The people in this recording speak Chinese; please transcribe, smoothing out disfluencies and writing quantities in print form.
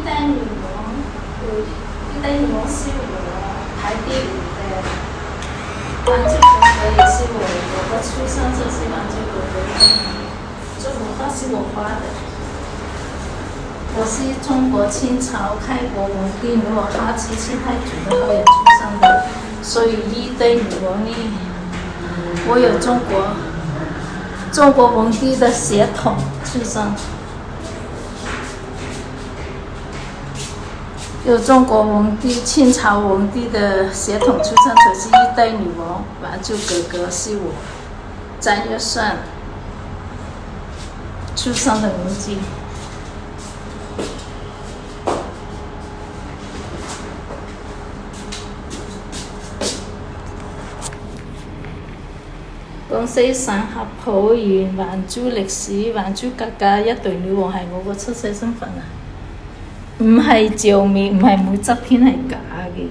代女王，一代女王是我排第5的，王子哥哥也是我的出生就是王子哥哥，这幅画是我画的。我是中国清朝开国皇帝努尔哈赤清太祖的后人出生的，所以一代女王呢，我有中国皇帝的血统出生，有中国皇帝清朝皇帝的血统出生，才是一代女王。完就哥哥是我3月份出生的日子。廣西省合浦縣還珠歷史還珠格格一代女王係我個出世身份啊，唔係照面，唔係武則天，係假嘅。